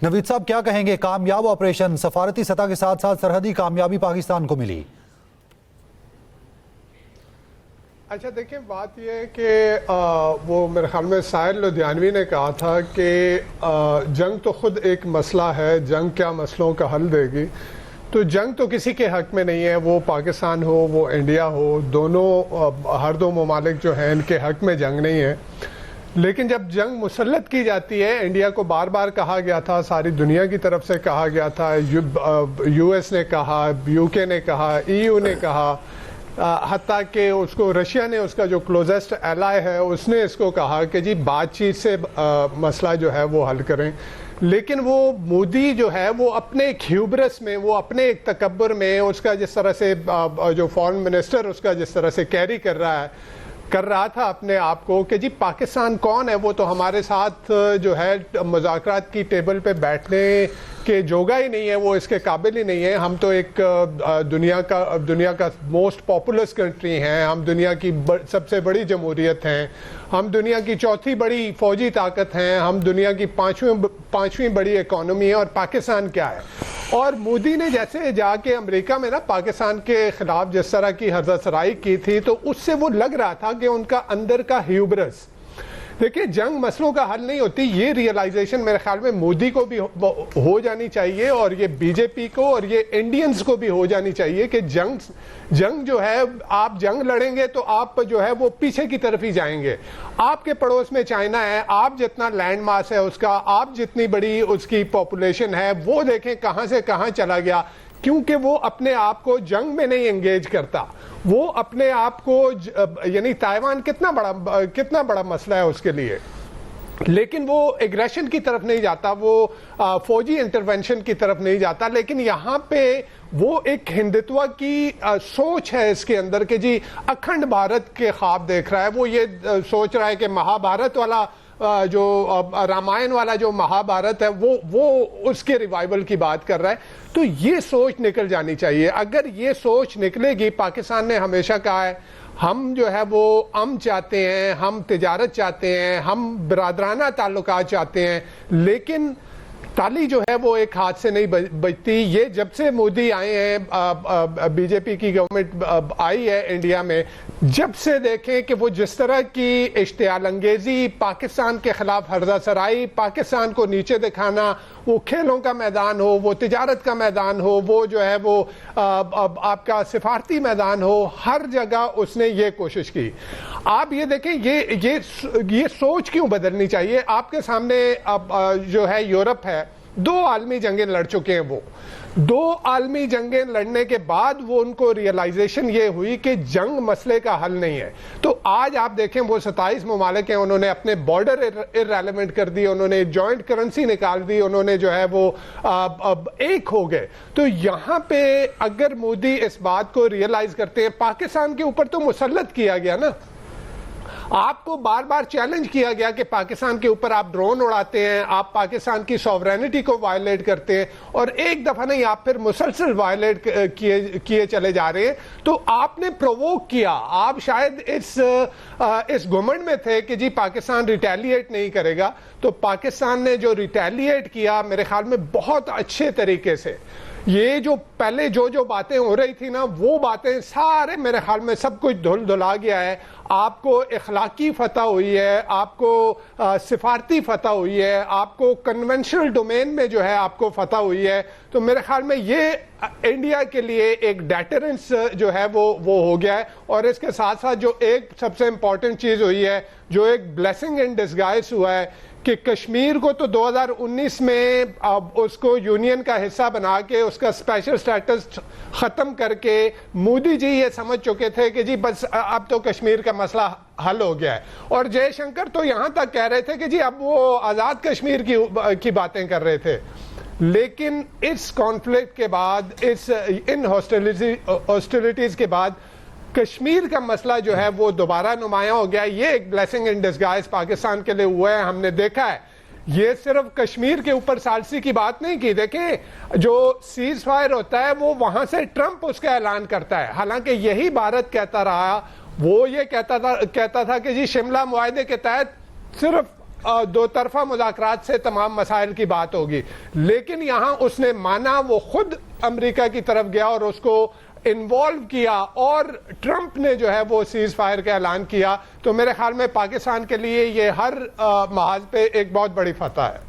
نوید صاحب کیا کہیں گے، کامیاب آپریشن، سفارتی سطح کے ساتھ ساتھ سرحدی کامیابی پاکستان کو ملی؟ اچھا دیکھیں، بات یہ ہے کہ وہ میرے خیال میں ساحل لدھیانوی نے کہا تھا کہ جنگ تو خود ایک مسئلہ ہے، جنگ کیا مسئلوں کا حل دے گی. تو جنگ تو کسی کے حق میں نہیں ہے، وہ پاکستان ہو وہ انڈیا ہو، دونوں ہر دو ممالک جو ہیں ان کے حق میں جنگ نہیں ہے. لیکن جب جنگ مسلط کی جاتی ہے، انڈیا کو بار بار کہا گیا تھا، ساری دنیا کی طرف سے کہا گیا تھا، یو ایس نے کہا، یو کے نے کہا، ای یو نے کہا، حتیٰ کہ اس کو رشیا نے، اس کا جو کلوزسٹ ایلائی ہے، اس نے اس کو کہا کہ جی بات چیت سے مسئلہ جو ہے وہ حل کریں. لیکن وہ مودی جو ہے وہ اپنے ایک ہیوبرس میں، وہ اپنے ایک تکبر میں، اس کا جس طرح سے جو فارن منسٹر اس کا جس طرح سے کیری کر رہا تھا اپنے آپ کو کہ جی پاکستان کون ہے، وہ تو ہمارے ساتھ جو ہے مذاکرات کی ٹیبل پہ بیٹھنے کے جوگا ہی نہیں ہے، وہ اس کے قابل ہی نہیں ہے. ہم تو ایک دنیا کا موسٹ پاپولس کنٹری ہیں، ہم دنیا کی سب سے بڑی جمہوریت ہیں، ہم دنیا کی چوتھی بڑی فوجی طاقت ہیں، ہم دنیا کی پانچویں بڑی اکانومی ہے، اور پاکستان کیا ہے. اور مودی نے جیسے جا کے امریکہ میں نا پاکستان کے خلاف جس طرح کی ہرزہ سرائی کی تھی، تو اس سے وہ لگ رہا تھا کہ ان کا اندر کا ہیوبرس. دیکھیں، جنگ مسئلوں کا حل نہیں ہوتی، یہ ریئلائزیشن میرے خیال میں مودی کو بھی ہو جانی چاہیے، اور یہ بی جے پی کو اور یہ انڈینز کو بھی ہو جانی چاہیے کہ جنگ جو ہے، آپ جنگ لڑیں گے تو آپ جو ہے وہ پیچھے کی طرف ہی جائیں گے. آپ کے پڑوس میں چائنا ہے، آپ جتنا لینڈ ماس ہے اس کا، آپ جتنی بڑی اس کی پاپولیشن ہے، وہ دیکھیں کہاں سے کہاں چلا گیا، کیونکہ وہ اپنے آپ کو جنگ میں نہیں انگیج کرتا. وہ اپنے آپ کو، یعنی تائیوان کتنا بڑا مسئلہ ہے اس کے لیے، لیکن وہ ایگریشن کی طرف نہیں جاتا، وہ فوجی انٹرونشن کی طرف نہیں جاتا. لیکن یہاں پہ وہ ایک ہندتوا کی سوچ ہے اس کے اندر کہ جی اکھنڈ بھارت کے خواب دیکھ رہا ہے. وہ یہ سوچ رہا ہے کہ مہابھارت والا جو رامائن والا جو مہابھارت ہے وہ اس کے ریوائول کی بات کر رہا ہے. تو یہ سوچ نکل جانی چاہیے. اگر یہ سوچ نکلے گی، پاکستان نے ہمیشہ کہا ہے ہم جو ہے وہ امن چاہتے ہیں، ہم تجارت چاہتے ہیں، ہم برادرانہ تعلقات چاہتے ہیں، لیکن تالی جو ہے وہ ایک ہاتھ سے نہیں بجتی. یہ جب سے مودی آئے ہیں، بی جے پی کی گورنمنٹ آئی ہے انڈیا میں، جب سے دیکھیں کہ وہ جس طرح کی اشتعال انگیزی، پاکستان کے خلاف ہرزہ سرائی، پاکستان کو نیچے دکھانا، وہ کھیلوں کا میدان ہو، وہ تجارت کا میدان ہو، وہ جو ہے وہ آپ کا سفارتی میدان ہو، ہر جگہ اس نے یہ کوشش کی. آپ یہ دیکھیں، یہ سوچ کیوں بدلنی چاہیے. آپ کے سامنے جو ہے یورپ ہے، 2 عالمی جنگیں لڑ چکے ہیں. وہ 2 عالمی جنگیں لڑنے کے بعد وہ ان کو ریئلائزیشن یہ ہوئی کہ جنگ مسئلے کا حل نہیں ہے. تو آج آپ دیکھیں وہ 27 ممالک ہیں، انہوں نے اپنے بارڈر ارریلیونٹ کر دی، انہوں نے جوائنٹ کرنسی نکال دی، انہوں نے جو ہے وہ ایک ہو گئے. تو یہاں پہ اگر مودی اس بات کو ریئلائز کرتے ہیں، پاکستان کے اوپر تو مسلط کیا گیا نا، آپ کو بار بار چیلنج کیا گیا کہ پاکستان کے اوپر آپ ڈرون اڑاتے ہیں، آپ پاکستان کی سوورینٹی کو وائلیٹ کرتے ہیں، اور ایک دفعہ نہیں، آپ پھر مسلسل وائلیٹ کیے چلے جا رہے ہیں. تو آپ نے پرووک کیا. آپ شاید اس گمنڈ میں تھے کہ جی پاکستان ریٹیلیٹ نہیں کرے گا. تو پاکستان نے جو ریٹیلیٹ کیا میرے خیال میں بہت اچھے طریقے سے. یہ جو پہلے جو باتیں ہو رہی تھی نا، وہ باتیں سارے میرے خیال میں سب کچھ دھلا گیا ہے. آپ کو اخلاقی فتح ہوئی ہے، آپ کو سفارتی فتح ہوئی ہے، آپ کو کنونشنل ڈومین میں جو ہے آپ کو فتح ہوئی ہے. تو میرے خیال میں یہ انڈیا کے لیے ایک ڈیٹرنس جو ہے وہ ہو گیا ہے. اور اس کے ساتھ ساتھ جو ایک سب سے امپورٹنٹ چیز ہوئی ہے، جو ایک بلیسنگ ان ڈسگائز ہوا ہے، کہ کشمیر کو تو 2019 میں اس کو یونین کا حصہ بنا کے اس کا اسپیشل سٹیٹس ختم کر کے مودی جی یہ سمجھ چکے تھے کہ جی بس اب تو کشمیر کا مسئلہ حل ہو گیا ہے. اور جے شنکر تو یہاں تک کہہ رہے تھے کہ جی اب وہ آزاد کشمیر کی باتیں کر رہے تھے. لیکن اس کانفلکٹ کے بعد، ان ہاسٹیلیٹیز کے بعد کشمیر کا مسئلہ جو ہے وہ دوبارہ نمایاں ہو گیا. یہ ایک بلیسنگ ان ڈسگائز پاکستان کے لیے ہوا ہے. ہم نے دیکھا ہے یہ صرف کشمیر کے اوپر ثالثی کی بات نہیں کی. دیکھیں جو سیز فائر ہوتا ہے وہ وہاں سے ٹرمپ اس کا اعلان کرتا ہے، حالانکہ یہی بھارت کہتا رہا، وہ یہ کہتا تھا کہ جی شملہ معاہدے کے تحت صرف دو طرفہ مذاکرات سے تمام مسائل کی بات ہوگی، لیکن یہاں اس نے مانا، وہ خود امریکہ کی طرف گیا اور اس کو انوالو کیا، اور ٹرمپ نے جو ہے وہ سیز فائر کا اعلان کیا. تو میرے خیال میں پاکستان کے لیے یہ ہر محاذ پہ ایک بہت بڑی فتح ہے.